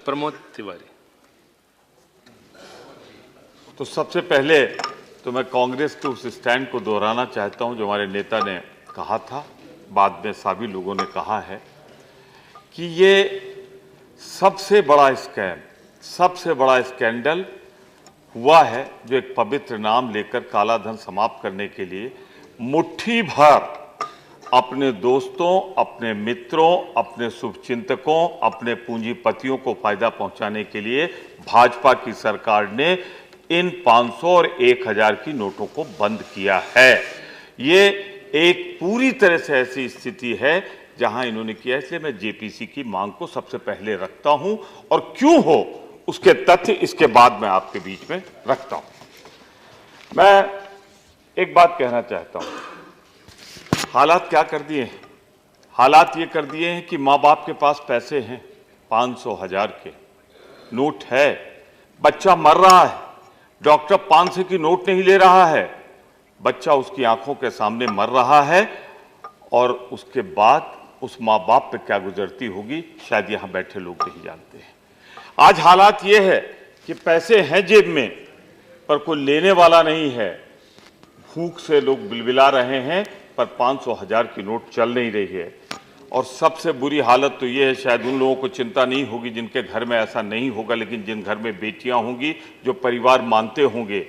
प्रमोद तिवारी। तो सबसे पहले तो मैं कांग्रेस के उस स्टैंड को दोहराना चाहता हूं जो हमारे नेता ने कहा था, बाद में सभी लोगों ने कहा है कि ये सबसे बड़ा स्कैम, सबसे बड़ा स्कैंडल हुआ है जो एक पवित्र नाम लेकर काला धन समाप्त करने के लिए मुट्ठी भर अपने दोस्तों, अपने मित्रों, अपने शुभचिंतकों, अपने पूंजीपतियों को फायदा पहुंचाने के लिए भाजपा की सरकार ने इन 500 और 1000 की नोटों को बंद किया है। ये एक पूरी तरह से ऐसी स्थिति है जहां इन्होंने किया, इसलिए मैं जेपीसी की मांग को सबसे पहले रखता हूं और क्यों हो उसके तथ्य इसके बाद मैं आपके बीच में रखता हूं। मैं एक बात कहना चाहता हूं, हालात क्या कर दिए हैं? हालात ये कर दिए हैं कि माँ बाप के पास पैसे हैं, 500 1000 के नोट है, बच्चा मर रहा है, डॉक्टर 500 की नोट नहीं ले रहा है, बच्चा उसकी आंखों के सामने मर रहा है और उसके बाद उस माँ बाप पे क्या गुजरती होगी शायद यहां बैठे लोग नहीं जानते हैं। आज हालात ये है कि पैसे हैं जेब में पर कोई लेने वाला नहीं है, भूख से लोग बिलबिला रहे हैं पर 500 1000 की नोट चल नहीं रही है। और सबसे बुरी हालत तो ये है, शायद उन लोगों को चिंता नहीं होगी जिनके घर में ऐसा नहीं होगा, लेकिन जिन घर में बेटियां होंगी, जो परिवार मानते होंगे।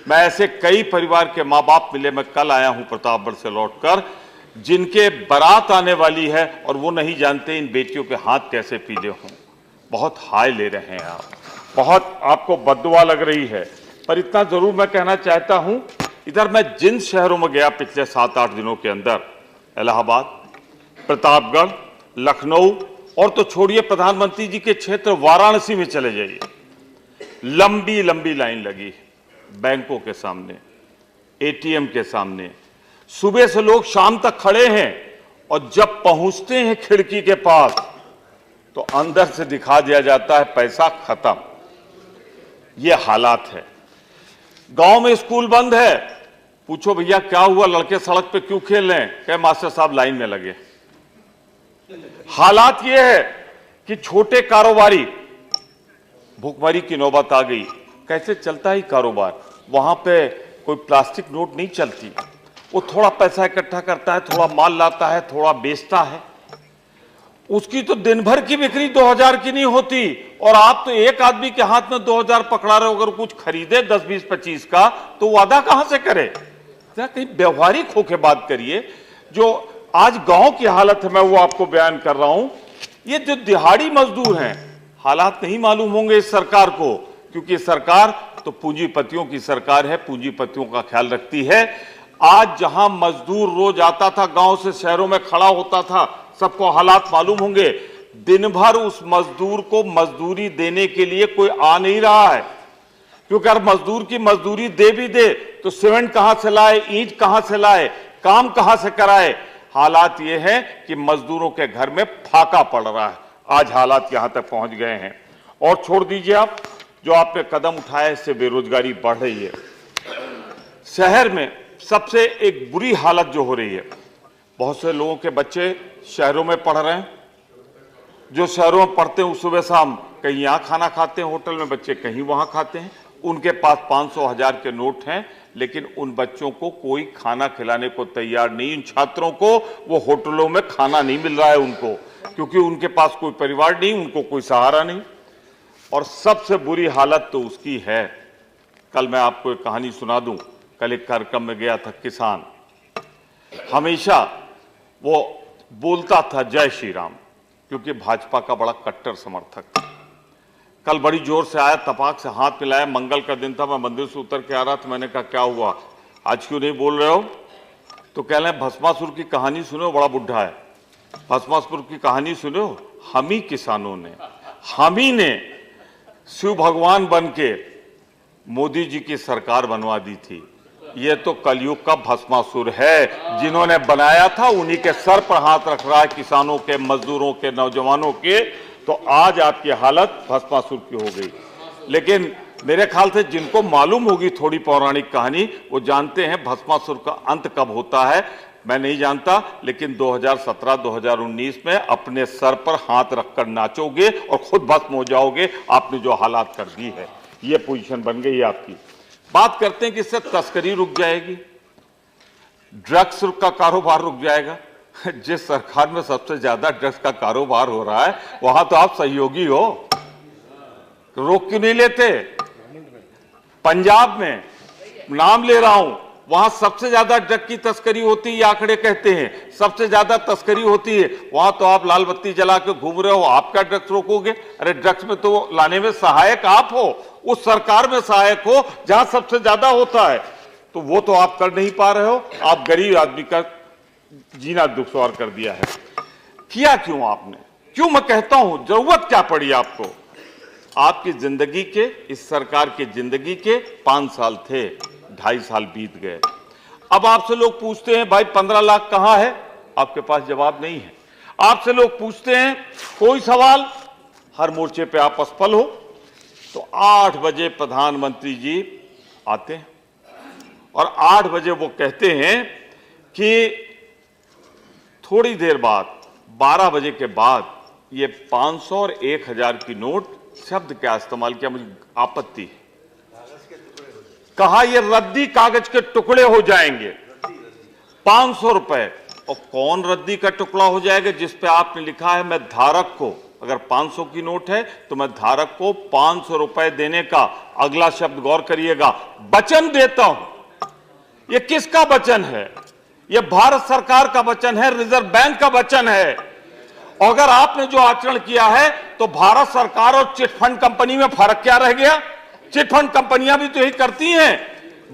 मैं ऐसे कई परिवार के माँ बाप मिले, मैं कल आया हूं प्रतापगढ़ से लौटकर, जिनके बारात आने वाली है और वो नहीं जानते इन बेटियों के हाथ कैसे पीले हों। बहुत हाय ले रहे हैं आप, बहुत आपको बद्दुआ लग रही है। पर इतना जरूर मैं कहना चाहता हूं, इधर मैं जिन शहरों में गया पिछले 7-8 दिनों के अंदर, इलाहाबाद, प्रतापगढ़, लखनऊ और तो छोड़िए प्रधानमंत्री जी के क्षेत्र वाराणसी में चले जाइए, लंबी लंबी लाइन लगी बैंकों के सामने, एटीएम के सामने। सुबह से लोग शाम तक खड़े हैं और जब पहुंचते हैं खिड़की के पास तो अंदर से दिखा दिया जाता है पैसा खत्म। यह हालात है। गांव में स्कूल बंद है, पूछो भैया क्या हुआ, लड़के सड़क पे क्यों खेल रहे हैं, कहे मास्टर साहब लाइन में लगे। हालात यह है कि छोटे कारोबारी, भूखमरी की नौबत आ गई, कैसे चलता है कारोबार? वहां पे कोई प्लास्टिक नोट नहीं चलती, वो थोड़ा पैसा इकट्ठा करता है, थोड़ा माल लाता है, थोड़ा बेचता है, उसकी तो दिन भर की बिक्री 2000 की नहीं होती और आप तो एक आदमी के हाथ में 2000 पकड़ा रहे हो। अगर कुछ खरीदे 10 20 25 का तो वादा कहां से करे? कहीं व्यवहारिक होकर बात करिए। जो आज गांव की हालत है मैं वो आपको बयान कर रहा हूं। ये जो दिहाड़ी मजदूर हैं, हालात नहीं मालूम होंगे इस सरकार को, क्योंकि सरकार तो पूंजीपतियों की सरकार है, पूंजीपतियों का ख्याल रखती है। आज जहां मजदूर रोज आता था, गांव से शहरों में खड़ा होता था, सबको हालात मालूम होंगे। दिन भर उस मजदूर को मजदूरी देने के लिए कोई आ नहीं रहा है, क्योंकि अगर मजदूर की मजदूरी दे भी दे तो सीमेंट कहां से लाए, ईंट कहां से लाए, काम कहां से कराए। हालात ये है कि मजदूरों के घर में फाका पड़ रहा है। आज हालात यहां तक पहुंच गए हैं। और छोड़ दीजिए आप, जो आपने कदम उठाया इससे बेरोजगारी बढ़ रही है। शहर में सबसे एक बुरी हालत जो हो रही है, बहुत से लोगों के बच्चे शहरों में पढ़ रहे हैं, जो शहरों में पढ़ते हैं सुबह शाम कहीं यहाँ खाना खाते हैं होटल में, बच्चे कहीं वहां खाते हैं, उनके पास 500 1000 के नोट हैं, लेकिन उन बच्चों को कोई खाना खिलाने को तैयार नहीं। इन छात्रों को वो होटलों में खाना नहीं मिल रहा है उनको, क्योंकि उनके पास कोई परिवार नहीं, उनको कोई सहारा नहीं। और सबसे बुरी हालत तो उसकी है, कल मैं आपको एक कहानी सुना दूं। कल एक कार्यक्रम में गया था, किसान हमेशा वो बोलता था जय श्री राम, क्योंकि भाजपा का बड़ा कट्टर समर्थक था। कल बड़ी जोर से आया, तपाक से हाथ मिलाया, मंगल का दिन था, मैं मंदिर से उतर के आ रहा था, मैंने कहा क्या हुआ, आज क्यों नहीं बोल रहे हो? तो कह रहे भस्मासुर की कहानी सुनो, बड़ा बुढ़ा है, भस्मासुर की कहानी सुनो, हम ही किसानों ने, हम ही ने शिव भगवान बन के मोदी जी की सरकार बनवा दी थी। ये तो कलयुग का भस्मासुर है, जिन्होंने बनाया था उन्हीं के सर पर हाथ रख रहा है, किसानों के, मजदूरों के, नौजवानों के। तो आज आपकी हालत भस्मासुर की हो गई। लेकिन मेरे ख्याल से जिनको मालूम होगी थोड़ी पौराणिक कहानी, वो जानते हैं भस्मासुर का अंत कब होता है। मैं नहीं जानता, लेकिन 2017-2019 में अपने सर पर हाथ रखकर नाचोगे और खुद भस्म हो जाओगे। आपने जो हालात कर दी है, ये पोजीशन बन गई है आपकी। बात करते हैं कि इससे तस्करी रुक जाएगी, ड्रग्स का कारोबार रुक जाएगा। जिस सरकार में सबसे ज्यादा ड्रग्स का कारोबार हो रहा है, वहां तो आप सहयोगी हो, रोक क्यों नहीं लेते? पंजाब में नाम ले रहा हूं, वहां सबसे ज्यादा ड्रग की तस्करी होती है, ये आंकड़े कहते हैं सबसे ज्यादा तस्करी होती है। वहां तो आप लाल बत्ती जला के घूम रहे हो, आप क्या ड्रग्स रोकोगे? अरे ड्रग्स में तो लाने में सहायक आप हो, उस सरकार में सहायक हो जहां सबसे ज्यादा होता है, तो वो तो आप कर नहीं पा रहे हो। आप गरीब आदमी का जीना दुश्वार कर दिया है। किया क्यों आपने? क्यों मैं कहता हूं, जरूरत क्या पड़ी आपको? आपकी जिंदगी के, इस सरकार की जिंदगी के 5 साल थे, 2.5 साल बीत गए। अब आपसे लोग पूछते हैं भाई 15 लाख कहां है? आपके पास जवाब नहीं है। आपसे लोग पूछते हैं कोई सवाल, हर मोर्चे पे आप असफल हो। तो 8 बजे प्रधानमंत्री जी आते हैं और 8 बजे वो कहते हैं कि थोड़ी देर बाद 12 बजे के बाद ये 500 और 1000 की नोट, शब्द क्या इस्तेमाल किया, मुझे आपत्ति है, कहा ये रद्दी कागज के टुकड़े हो जाएंगे। 500 रुपए, और कौन रद्दी का टुकड़ा हो जाएगा? जिस पे आपने लिखा है मैं धारक को, अगर 500 की नोट है तो मैं धारक को 500 रुपए देने का, अगला शब्द गौर करिएगा, वचन देता हूं। ये किसका वचन है? ये भारत सरकार का वचन है, रिजर्व बैंक का वचन है। और अगर आपने जो आचरण किया है, तो भारत सरकार और चिटफंड कंपनी में फर्क क्या रह गया? चिटफंड कंपनियां भी तो यही करती हैं,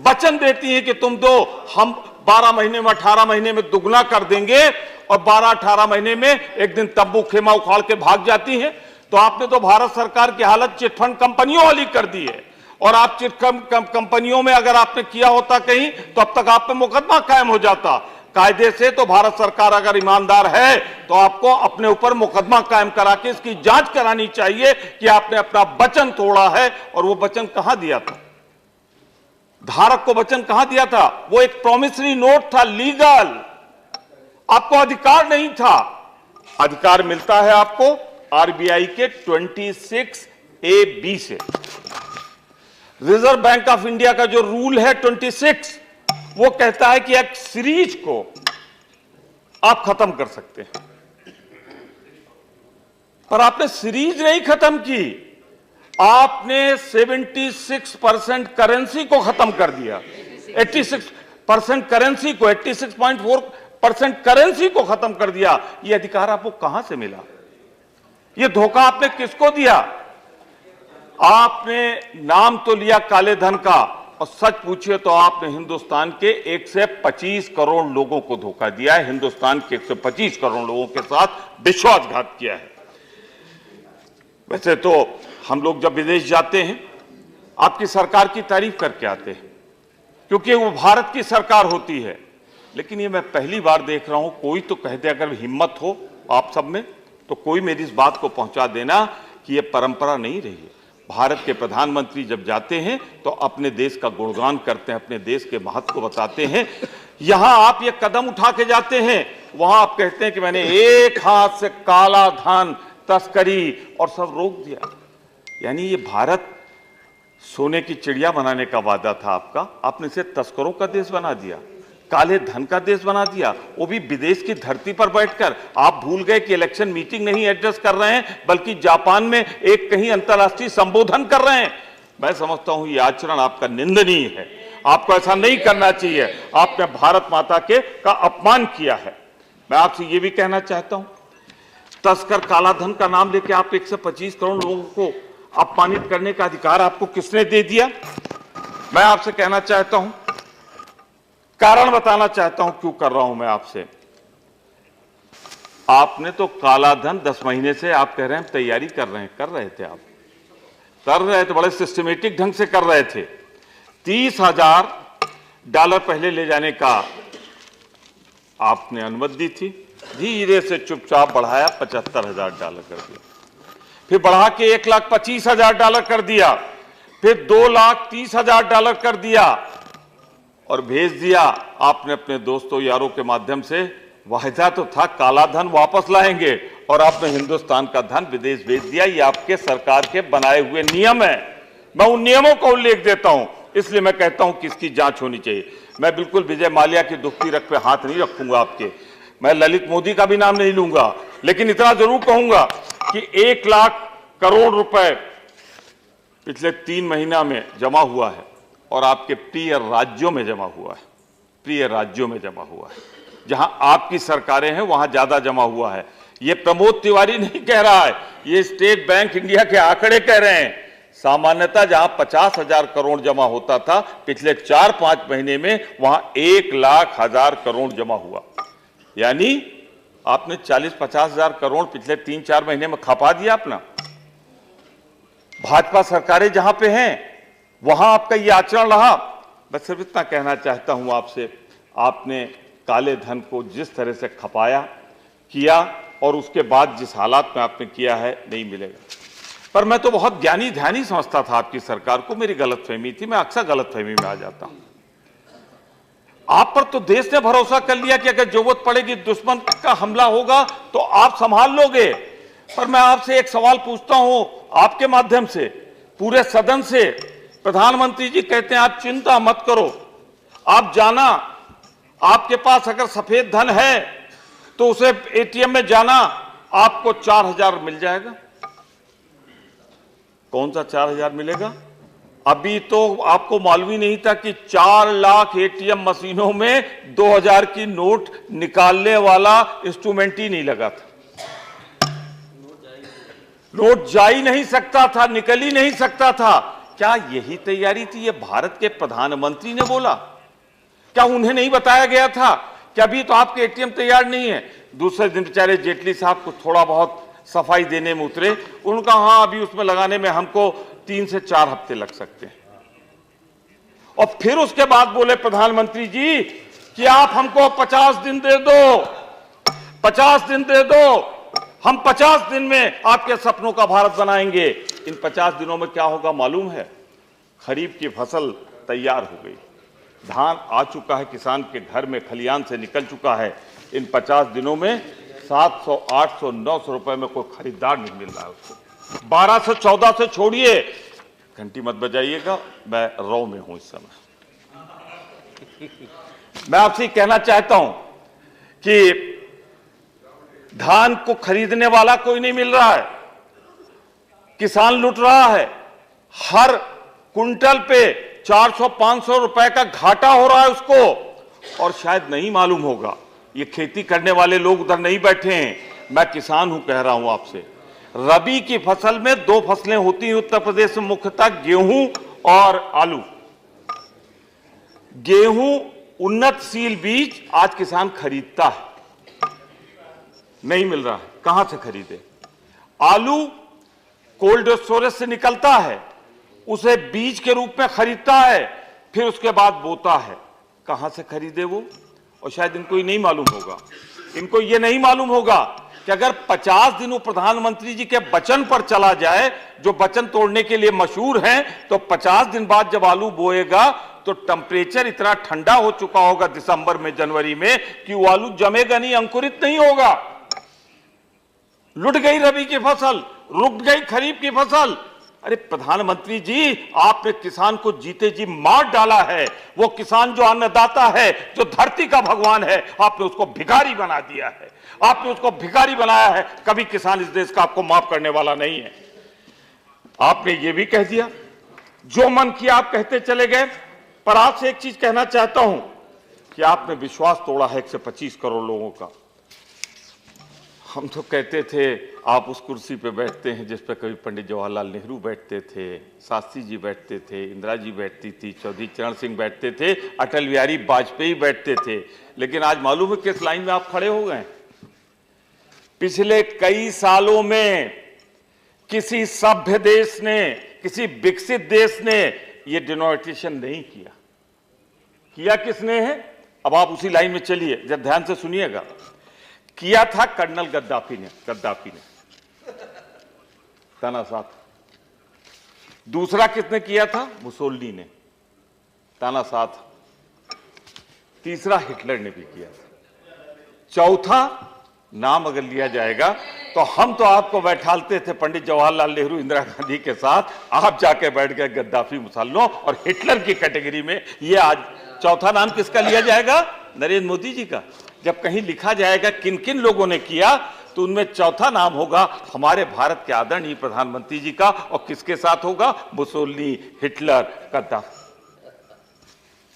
वचन देती हैं कि तुम दो, हम 12 महीने में 18 महीने में दुगना कर देंगे, और 12-18 महीने में एक दिन तंबू खेमा उखाड़ के भाग जाती हैं। तो आपने तो भारत सरकार की हालत चिटफंड कंपनियों वाली कर दी है। और आप चिटफंड कंपनियों में अगर आपने किया होता कहीं, तो अब तक आप पे मुकदमा कायम हो जाता। कायदे से तो भारत सरकार अगर ईमानदार है तो आपको अपने ऊपर मुकदमा कायम करा के इसकी जांच करानी चाहिए कि आपने अपना वचन तोड़ा है। और वो वचन कहां दिया था? धारक को वचन कहां दिया था? वो एक प्रोमिसरी नोट था, लीगल, आपको अधिकार नहीं था। अधिकार मिलता है आपको आरबीआई के 26A(b) से। रिजर्व बैंक ऑफ इंडिया का जो रूल है 26, वो कहता है कि एक सीरीज को आप खत्म कर सकते हैं, पर आपने सीरीज नहीं खत्म की, आपने 76% करेंसी को खत्म कर दिया। 86% करेंसी को, 86.4% करेंसी को खत्म कर दिया। यह अधिकार आपको कहां से मिला? यह धोखा आपने किसको दिया? आपने नाम तो लिया काले धन का, और सच पूछिए तो आपने हिंदुस्तान के 125 करोड़ लोगों को धोखा दिया है। हिंदुस्तान के 125 करोड़ लोगों के साथ विश्वासघात किया है। वैसे तो हम लोग जब विदेश जाते हैं, आपकी सरकार की तारीफ करके आते हैं, क्योंकि वो भारत की सरकार होती है। लेकिन ये मैं पहली बार देख रहा हूं, कोई तो कह दे, अगर हिम्मत हो आप सब में, तो कोई मेरी इस बात को पहुंचा देना कि ये परंपरा नहीं रही है। भारत के प्रधानमंत्री जब जाते हैं तो अपने देश का गुणगान करते हैं, अपने देश के महत्व को बताते हैं। यहां आप ये कदम उठा के जाते हैं, वहां आप कहते हैं कि मैंने एक हाथ से काला धन, तस्करी और सब रोक दिया। यानी ये भारत सोने की चिड़िया बनाने का वादा था आपका, आपने इसे तस्करों का देश बना दिया, काले धन का देश बना दिया, वो भी विदेश की धरती पर बैठकर। आप भूल गए कि इलेक्शन मीटिंग नहीं एड्रेस कर रहे हैं, बल्कि जापान में एक कहीं अंतर्राष्ट्रीय संबोधन कर रहे हैं। मैं समझता हूं ये आचरण आपका निंदनीय है, आपको ऐसा नहीं करना चाहिए। आपने भारत माता का अपमान किया है। मैं आपसे ये भी कहना चाहता हूं, तस्कर काला धन का नाम लेके आप 125 करोड़ लोगों को अपमानित करने का अधिकार आपको किसने दे दिया? मैं आपसे कहना चाहता हूं, कारण बताना चाहता हूं क्यों कर रहा हूं मैं आपसे। आपने तो काला धन 10 महीने से आप कह रहे हैं तैयारी कर रहे थे, आप कर रहे थे, बड़े सिस्टमेटिक ढंग से कर रहे थे। $30,000 पहले ले जाने का आपने अनुमति दी थी, धीरे से चुपचाप बढ़ाया, $75,000 कर दिया, फिर बढ़ा के $1,25,000 कर दिया, फिर $2,30,000 कर दिया, और भेज दिया आपने अपने दोस्तों यारों के माध्यम से। वायदा तो था काला धन वापस लाएंगे और आपने हिंदुस्तान का धन विदेश भेज दिया। ये आपके सरकार के बनाए हुए नियम है। मैं उन नियमों का उल्लेख देता हूं, इसलिए मैं कहता हूं कि इसकी जांच होनी चाहिए। मैं बिल्कुल विजय माल्या की दुखती रख पे हाथ नहीं रखूंगा आपके, मैं ललित मोदी का भी नाम नहीं लूंगा, लेकिन इतना जरूर कहूंगा कि 1 लाख करोड़ रुपए पिछले 3 महीना में जमा हुआ है और आपके प्रिय राज्यों में जमा हुआ है, प्रिय राज्यों में जमा हुआ है। जहां आपकी सरकारें हैं वहां ज्यादा जमा हुआ है। ये प्रमोद तिवारी नहीं कह रहा है, ये स्टेट बैंक इंडिया के आंकड़े कह रहे हैं। सामान्यतः जहां 50,000 करोड़ जमा होता था पिछले 4-5 महीने में, वहां 1,00,000 करोड़ जमा हुआ। यानी आपने 40-50,000 करोड़ पिछले 3-4 महीने में खपा दिया अपना। भाजपा सरकारें जहां पे हैं वहां आपका ये आचरण रहा। मैं सिर्फ इतना कहना चाहता हूं आपसे, आपने काले धन को जिस तरह से खपाया किया और उसके बाद जिस हालात में आपने किया है, नहीं मिलेगा। पर मैं तो बहुत ज्ञानी ध्यानी समझता था आपकी सरकार को, मेरी गलतफहमी थी, मैं अक्सर गलतफहमी में आ जाता हूं। आप पर तो देश ने भरोसा कर लिया कि अगर जरूरत पड़ेगी, दुश्मन का हमला होगा तो आप संभाल लोगे। पर मैं आपसे एक सवाल पूछता हूं आपके माध्यम से, पूरे सदन से। प्रधानमंत्री जी कहते हैं आप चिंता मत करो, आप जाना, आपके पास अगर सफेद धन है तो उसे एटीएम में जाना, आपको 4,000 मिल जाएगा। कौन सा 4,000 मिलेगा? अभी तो आपको मालूम ही नहीं था कि 4 लाख एटीएम मशीनों में 2,000 की नोट निकालने वाला इंस्ट्रूमेंट ही नहीं लगा था। नोट जा ही नहीं सकता था, निकल ही नहीं सकता था। क्या यही तैयारी थी? ये भारत के प्रधानमंत्री ने बोला? क्या उन्हें नहीं बताया गया था कि अभी तो आपके एटीएम तैयार नहीं है? दूसरे दिन बेचारे जेटली साहब को थोड़ा बहुत सफाई देने में उतरे, उनका हाँ अभी उसमें लगाने में हमको 3 से 4 हफ्ते लग सकते हैं। और फिर उसके बाद बोले प्रधानमंत्री जी कि आप हमको 50 दिन दे दो, 50 दिन दे दो, हम 50 दिन में आपके सपनों का भारत बनाएंगे। इन 50 दिनों में क्या होगा मालूम है? खरीफ की फसल तैयार हो गई, धान आ चुका है, किसान के घर में खलियान से निकल चुका है। इन 50 दिनों में 700, 800, 900 रुपए में कोई खरीदार नहीं मिल रहा है उसको। 12 से 14 से छोड़िए, घंटी मत बजाइएगा, मैं रौ में हूं इस समय। मैं आपसे कहना चाहता हूं कि धान को खरीदने वाला कोई नहीं मिल रहा है, किसान लुट रहा है। हर कुंटल पे 400-500 रुपए का घाटा हो रहा है उसको। और शायद नहीं मालूम होगा, ये खेती करने वाले लोग उधर नहीं बैठे हैं, मैं किसान हूं, कह रहा हूं आपसे। रबी की फसल में 2 फसलें होती हैं उत्तर प्रदेश में, मुख्यतः गेहूं और आलू। गेहूं उन्नतशील बीज आज किसान खरीदता है, नहीं मिल रहा है, कहां से खरीदे? आलू कोल्ड स्टोरेज से निकलता है, उसे बीज के रूप में खरीदता है, फिर उसके बाद बोता है, कहां से खरीदे वो? और शायद इनको ही नहीं मालूम होगा, इनको ये नहीं मालूम होगा कि अगर 50 दिन वो प्रधानमंत्री जी के वचन पर चला जाए, जो वचन तोड़ने के लिए मशहूर हैं, तो 50 दिन बाद जब आलू बोएगा तो टेम्परेचर इतना ठंडा हो चुका होगा दिसंबर में, जनवरी में, कि वो आलू जमेगा नहीं, अंकुरित नहीं होगा। लुट गई रबी की फसल, रुक गई खरीफ की फसल। अरे प्रधानमंत्री जी, आपने किसान को जीते जी मार डाला है। वो किसान जो अन्नदाता है, जो धरती का भगवान है, आपने उसको भिखारी बना दिया है, आपने उसको भिखारी बनाया है। कभी किसान इस देश का आपको माफ करने वाला नहीं है। आपने ये भी कह दिया, जो मन किया आप कहते चले गए। पर आपसे एक चीज कहना चाहता हूं कि आपने विश्वास तोड़ा है 125 करोड़ लोगों का। हम तो कहते थे आप उस कुर्सी पे बैठते हैं जिस पे कभी पंडित जवाहरलाल नेहरू बैठते थे, शास्त्री जी बैठते थे, इंदिरा जी बैठती थी, चौधरी चरण सिंह बैठते थे, अटल बिहारी वाजपेयी बैठते थे। लेकिन आज मालूम है किस लाइन में आप खड़े हो गए? पिछले कई सालों में किसी सभ्य देश ने, किसी विकसित देश ने ये डिनोटिएशन नहीं किया। किया किसने है? अब आप उसी लाइन में चलिए, जब ध्यान से सुनिएगा। किया था कर्नल गद्दाफी ने तानाशाह। दूसरा किसने किया था? मुसोलिनी ने, तानाशाह। तीसरा हिटलर ने भी किया था। चौथा नाम अगर लिया जाएगा तो हम तो आपको बैठालते थे पंडित जवाहरलाल नेहरू इंदिरा गांधी के साथ, आप जाके बैठ गए गद्दाफी मुसल्लों और हिटलर की कैटेगरी में। ये आज चौथा नाम किसका लिया जाएगा? नरेंद्र मोदी जी का। जब कहीं लिखा जाएगा किन किन लोगों ने किया तो उनमें चौथा नाम होगा हमारे भारत के आदरणीय प्रधानमंत्री जी का। और किसके साथ होगा? Mussolini, Hitler, Gaddafi.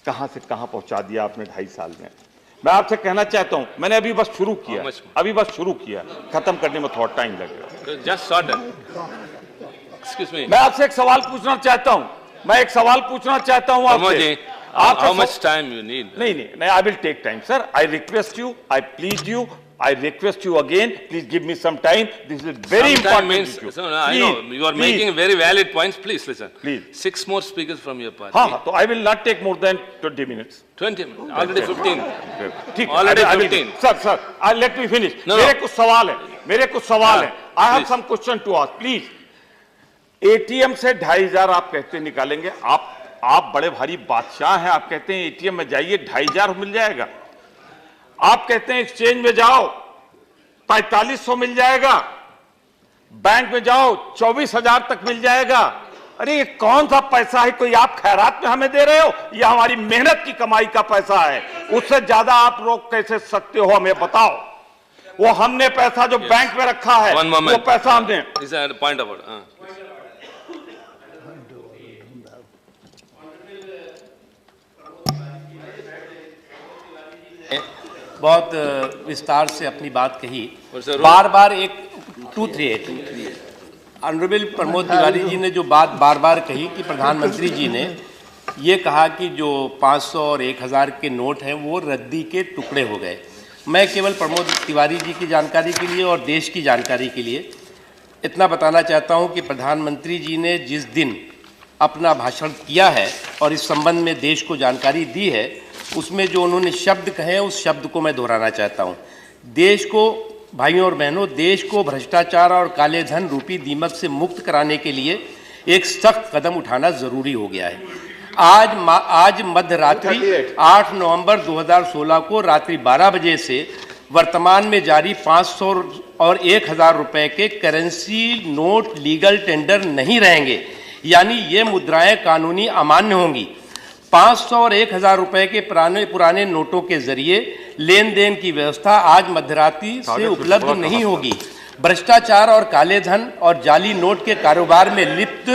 कहां से कहां पहुंचा दिया आपने 2.5 साल में। मैं आपसे कहना चाहता हूं, मैंने अभी बस शुरू किया, खत्म करने में थोड़ा टाइम लगेगा। जस्ट एक्सक्यूज मी, मैं आपसे एक सवाल पूछना चाहता हूं, आपसे। How much time you need? नहीं, I will take time, sir. I request you, I plead you, I request you again, please give me some time. This is very important issue. No, I know you are making very valid points. Please listen. Please. 6 more speakers from your party. हाँ, तो I will not take more than 20 minutes. 20 minutes. Already 15. ठीक, Already I will 15. Sir, let me finish. No. मेरे कुछ सवाल हैं, I have some question to ask, please. ATM से 2,500 आप कहते निकालेंगे, आप बड़े भारी बादशाह हैं, आप कहते हैं ATM में जाइए 2,500 मिल जाएगा। आप कहते हैं एक्सचेंज में जाओ 4500 मिल जाएगा, बैंक में जाओ 24,000 तक मिल जाएगा। अरे ये कौन सा पैसा है? कोई आप खैरात में हमें दे रहे हो या हमारी मेहनत की कमाई का पैसा है? उससे ज्यादा आप रोक कैसे सकते हो? हमें बताओ। वो हमने पैसा जो बैंक में रखा है, वो पैसा हमने पॉइंट ऑफ बहुत विस्तार से अपनी बात कही, बार बार एक 238 ऑनरेबल प्रमोद तिवारी जी ने जो बात बार बार कही कि प्रधानमंत्री जी ने ये कहा कि जो 500 और 1000 के नोट हैं वो रद्दी के टुकड़े हो गए। मैं केवल प्रमोद तिवारी जी की जानकारी के लिए और देश की जानकारी के लिए इतना बताना चाहता हूं कि प्रधानमंत्री जी ने जिस दिन अपना भाषण किया है और इस संबंध में देश को जानकारी दी है, उसमें जो उन्होंने शब्द कहे उस शब्द को मैं दोहराना चाहता हूं। देश को, भाइयों और बहनों, देश को भ्रष्टाचार और काले धन रूपी दीमक से मुक्त कराने के लिए एक सख्त कदम उठाना जरूरी हो गया है। आज मध्य रात्रि 8 नवंबर 2016 को रात्रि 12 बजे से वर्तमान में जारी 500 और 1000 रुपए के करेंसी नोट लीगल टेंडर नहीं रहेंगे, यानी ये मुद्राएं कानूनी अमान्य होंगी। 500 और 1000 रुपए के पुराने नोटों के जरिए लेन देन की व्यवस्था आज मध्यरात्रि से उपलब्ध नहीं होगी। भ्रष्टाचार और काले धन और जाली नोट के कारोबार में लिप्त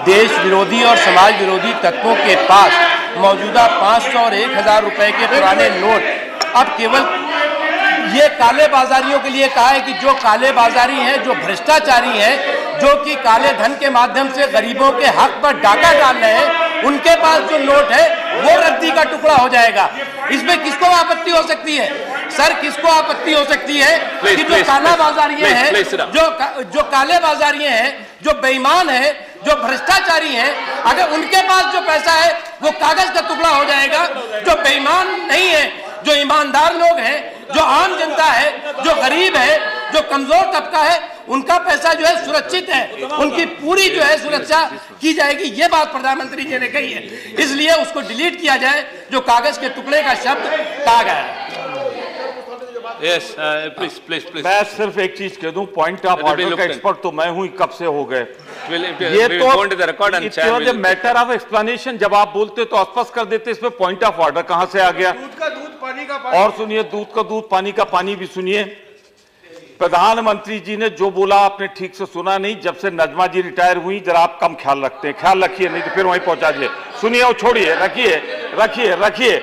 देश विरोधी और समाज विरोधी तत्वों के पास मौजूदा 500 और 1000 रुपए के पुराने नोट अब केवल ये काले बाजारियों के लिए कहा है कि जो काले बाजारी हैं, जो भ्रष्टाचारी हैं, जो कि काले धन के माध्यम से गरीबों के हक पर डाका डाल रहे हैं, उनके पास जो नोट है वो रद्दी का टुकड़ा हो जाएगा। इसमें किसको आपत्ति हो सकती है? सर, किसको आपत्ति हो सकती है कि जो काला बाजारिये हैं, जो काले बाजारिये हैं, जो बेईमान हैं, जो भ्रष्टाचारी हैं, अगर उनके पास जो पैसा है वो कागज का टुकड़ा हो जाएगा। जो बेईमान नहीं है, जो ईमानदार लोग हैं, जो आम जनता है, जो गरीब है, जो कमजोर तबका है, उनका पैसा जो है सुरक्षित है, उनकी पूरी जो है सुरक्षा की जाएगी। ये बात प्रधानमंत्री जी ने कही है, इसलिए उसको डिलीट किया जाए जो कागज के टुकड़े का शब्द कहा गया है। Yes, please. मैं सिर्फ एक चीज कह दूं, पॉइंट ऑफ ऑर्डर का एक्सपर्ट तो मैं हूं, कब से हो गए। ये तो मैटर ऑफ एक्सप्लेनेशन, जब आप बोलते तो स्पष्ट कर देते, इसमें पॉइंट ऑफ ऑर्डर कहां से आ गया? दूध का दूध, पानी का पानी। और सुनिए, दूध का दूध, पानी का पानी भी सुनिए। प्रधानमंत्री जी ने जो बोला आपने ठीक से सुना नहीं। जब से नजमा जी रिटायर हुई, जरा आप कम ख्याल रखते हैं, ख्याल रखिए, नहीं तो फिर वहीं पहुंचा दिए। सुनिए और छोड़िए, रखिए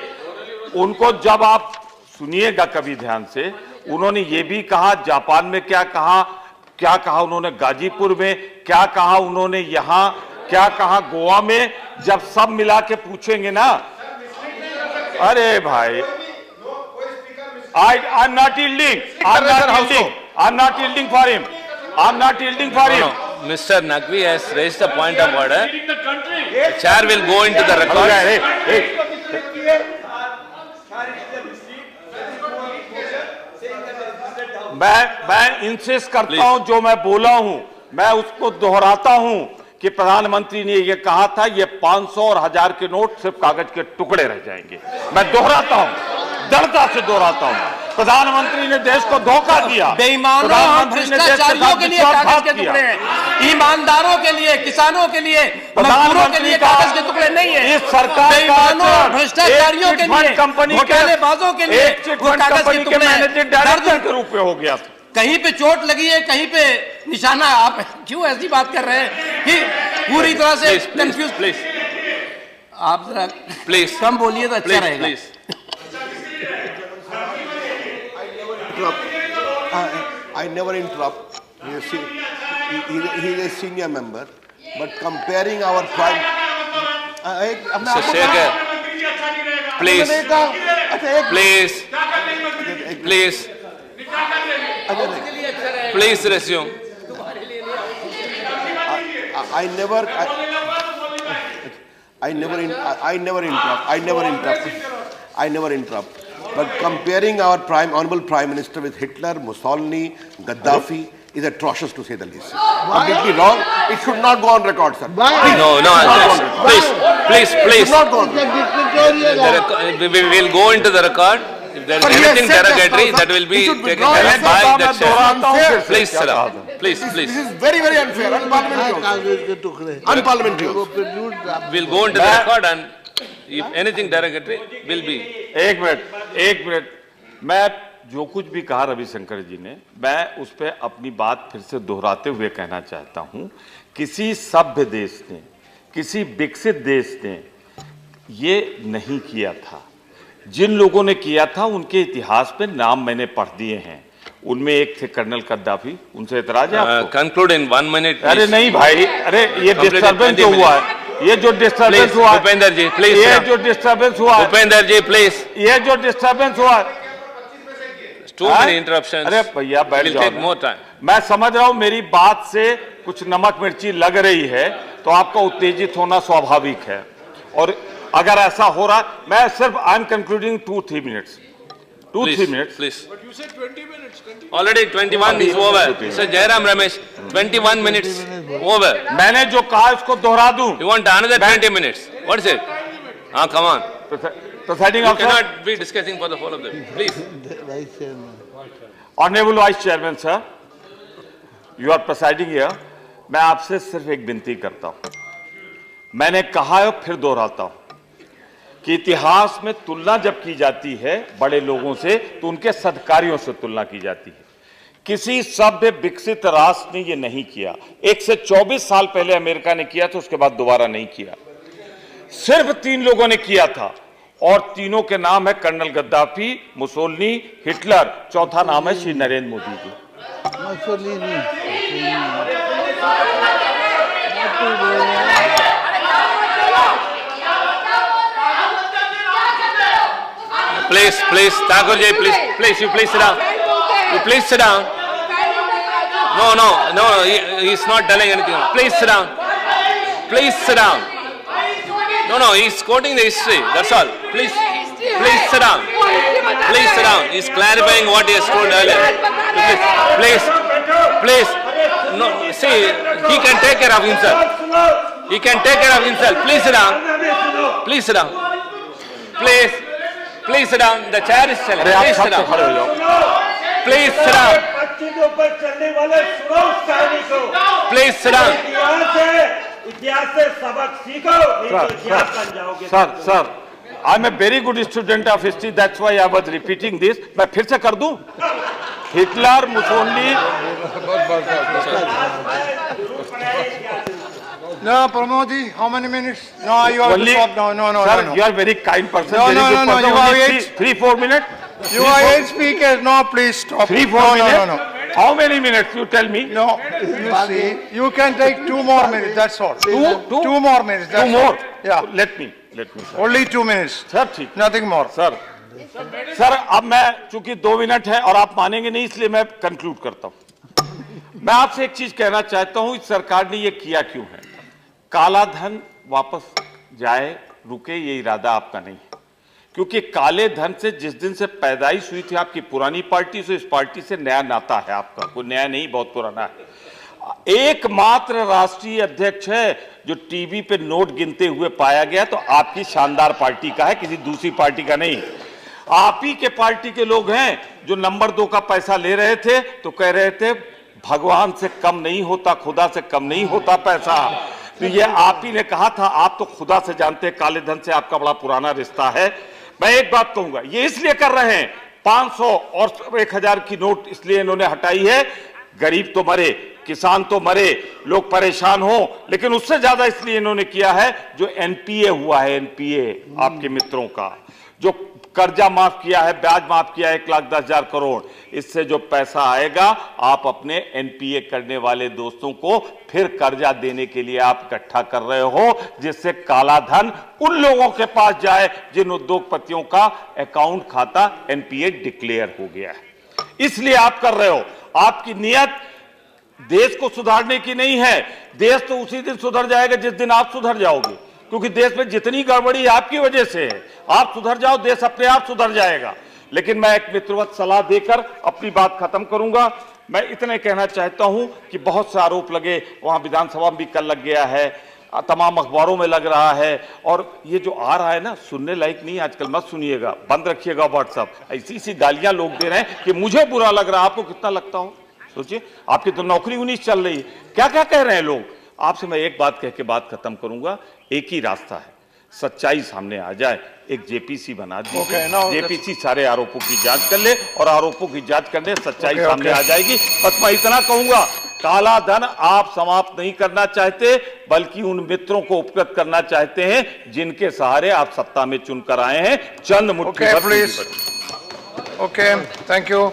उनको। जब आप सुनिएगा कभी ध्यान से, उन्होंने ये भी कहा जापान में क्या कहा उन्होंने, गाजीपुर में क्या कहा उन्होंने, यहां क्या कहा गोवा में। जब सब मिला के पूछेंगे ना, अरे भाई, I'm not yielding for him. No, Mr. Naqvi has raised the point of order. The chair will go into the record. मैं इंसिस्ट करता हूं, जो मैं बोला हूं मैं उसको दोहराता हूं कि प्रधानमंत्री ने यह कहा था ये 500 और 1000 के नोट सिर्फ कागज के टुकड़े रह जाएंगे। मैं दोहराता हूं। दृढ़ता से दोहराता हूँ, प्रधानमंत्री ने देश को धोखा दिया। बेईमानों और भ्रष्टाचारियों के लिए कागज के टुकड़े हैं, ईमानदारों के लिए, किसानों के लिए, मजदूरों के लिए कागज के टुकड़े नहीं है। इस सरकार बेईमानों और भ्रष्टाचारियों के लिए, घोटालेबाजों के लिए वो कागज के टुकड़े मैनेजिंग डायरेक्टर के रूप में हो गया था। कहीं पे चोट लगी है, कहीं पे निशाना। आप क्यों ऐसी बात कर रहे हैं कि पूरी तरह से कंफ्यूज? प्लीज आप जरा प्लीज कम बोलिए तो अच्छा रहेगा। Please I never interrupt. He is a senior member, but comparing our prime. Please, please resume. I never interrupt. But comparing our honorable Prime Minister with Hitler, Mussolini, Gaddafi is atrocious to say the least. Completely wrong. It should not go on record, sir. No, please. It should not go on record. We will go into the record. If there is anything derogatory, that will be taken care of by the chair. Please, sir. Please. This is very, very unfair. Unparliamentary. Unparliamentary. We'll go into the record, and if anything derogatory will be. एक minute, मैं जो कुछ भी कहा रविशंकर जी ने, मैं उस पर अपनी बात फिर से दोहराते हुए कहना चाहता हूं, किसी सभ्य देश ने, किसी विकसित देश ने ये नहीं किया था। जिन लोगों ने किया था उनके इतिहास पे नाम मैंने पढ़ दिए हैं। उनमें एक थे कर्नल गद्दाफी, उनसे इतराज है आपको? कंक्लूड इन 1 minute. अरे नहीं भाई, अरे ये डिस्टर्बेंस जो हुआ है, ये जो डिस्टर्बेंस हुआ, भूपेंद्र जी प्लीज, ये जो डिस्टर्बेंस हुआ, भूपेंद्र जी प्लीज, ये जो डिस्टर्बेंस हुआ, too many interruptions. अरे भैया बैठ We'll जाओ। take more time. मैं समझ रहा हूं मेरी बात से कुछ नमक मिर्ची लग रही है, तो आपका उत्तेजित होना स्वाभाविक है। और अगर ऐसा हो रहा, मैं सिर्फ I am concluding 2-3 minutes. 2-3 minutes. Please. But you said 20 minutes. Already 21 is over. Sir Jairam Ramesh, 21 minutes over. मैंने जो कहा इसको दोहरा दूं। You want another 20 minutes? What is it? Come on. Presiding You officer, cannot be discussing for the whole of them. Please. Honorable Vice Chairman sir, you are presiding here. मैं आपसे सिर्फ एक विनती करता हूं। मैंने कहा है फिर दोहराता हूं कि इतिहास में तुलना जब की जाती है बड़े लोगों से, तो उनके सत्कार्यों से तुलना की जाती है। किसी सभ्य विकसित राष्ट्र ने यह नहीं किया। 1 से 24 साल पहले अमेरिका ने किया था, उसके बाद दोबारा नहीं किया। सिर्फ 3 लोगों ने किया था, और तीनों के नाम है कर्नल गद्दाफी, मुसोलिनी, हिटलर। चौथा नाम है Shri Narendra Modi ji. Please, Thakur ji, please, you please sit down. You please sit down. No, he's not telling anything. Please sit down. Please sit down. No, he's quoting the history. That's all. Please sit down. Please sit down. He's clarifying what he has told earlier. Please. No, see, he can take care of himself. He can take care of himself. Please sit down. Please sit down. Please sit down. The chair is selling. Please sit down. Please sit down. Please sit down. इतिहास से सबक सीखो, नहीं तो इतिहास बन जाओगे। Sir, I am a very good student of history, that's why I was repeating this. मैं फिर से कर दूं? Hitler, Mussolini. No, Pramod ji, how many minutes? No, you have to stop now. No. Sir, you are very kind person. No. You have 3-4 minutes. You are 8 speakers. No, please stop. 3-4 minutes. No. How many minutes? You tell me. No, you see, you can take 2 more minutes. That's all. Two more minutes. That's 2 more. all. Yeah. Let me. Sir. Only 2 minutes. Sir, ठीक. Nothing more. Sir, अब मैं चूंकि 2 minute है और आप मानेंगे नहीं, इसलिए मैं कंक्लूड करता हूं। मैं आपसे एक चीज कहना चाहता हूं, इस सरकार ने ये किया क्यों है? काला धन वापस जाए, रुके, ये इरादा आपका नहीं है। क्योंकि काले धन से जिस दिन से पैदाइश हुई थी आपकी पुरानी पार्टी से, इस पार्टी से नया नाता है आपका। कोई नया नहीं, बहुत पुराना है। एकमात्र राष्ट्रीय अध्यक्ष है जो टीवी पे नोट गिनते हुए पाया गया, तो आपकी शानदार पार्टी का है, किसी दूसरी पार्टी का नहीं। आप ही के पार्टी के लोग हैं जो नंबर 2 का पैसा ले रहे थे तो कह रहे थे भगवान से कम नहीं होता, खुदा से कम नहीं होता पैसा। तो ये आप ही ने कहा था। आप तो खुदा से जानते हैं, काले धन से आपका बड़ा पुराना रिश्ता है। मैं एक बात कहूंगा, ये इसलिए कर रहे हैं 500 और 1000 की नोट इसलिए इन्होंने हटाई है, गरीब तो मरे, किसान तो मरे, लोग परेशान हो, लेकिन उससे ज्यादा इसलिए इन्होंने किया है जो एनपीए हुआ है, एनपीए आपके मित्रों का, जो कर्जा माफ किया है, ब्याज माफ किया है 1,10,000 करोड़, इससे जो पैसा आएगा आप अपने एनपीए करने वाले दोस्तों को फिर कर्जा देने के लिए आप इकट्ठा कर रहे हो, जिससे काला धन उन लोगों के पास जाए जिन उद्योगपतियों का अकाउंट खाता एनपीए डिक्लेयर हो गया है। इसलिए आप कर रहे हो। आपकी नियत देश को सुधारने की नहीं है। देश तो उसी दिन सुधर जाएगा जिस दिन आप सुधर जाओगे, क्योंकि देश में जितनी गड़बड़ी आपकी वजह से है। आप सुधर जाओ, देश अपने आप सुधर जाएगा। लेकिन मैं एक मित्रवत सलाह देकर अपनी बात खत्म करूंगा। मैं इतने कहना चाहता हूं कि बहुत से आरोप लगे, वहां विधानसभा में भी कल लग गया है, तमाम अखबारों में लग रहा है, और ये जो आ रहा है ना, सुनने लायक नहीं। आजकल मत सुनिएगा, बंद रखिएगा व्हाट्सएप। ऐसी ऐसी गालियां लोग दे रहे हैं कि मुझे बुरा लग रहा है, आपको कितना लगता हो? सोचिए, आपकी तो नौकरी 19 चल रही है, क्या क्या कह रहे हैं लोग। आपसे मैं एक बात कह के बात खत्म करूंगा। एक ही रास्ता है, सच्चाई सामने आ जाए, एक जेपीसी बना दीजिए। जेपीसी सारे आरोपों की जांच कर ले, और आरोपों की जांच करने सच्चाई सामने आ जाएगी। बस मैं इतना कहूंगा, काला धन आप समाप्त नहीं करना चाहते, बल्कि उन मित्रों को उपकृत करना चाहते हैं जिनके सहारे आप सत्ता में चुनकर आए हैं। चंद मुट्ठी ओके, थैंक यू।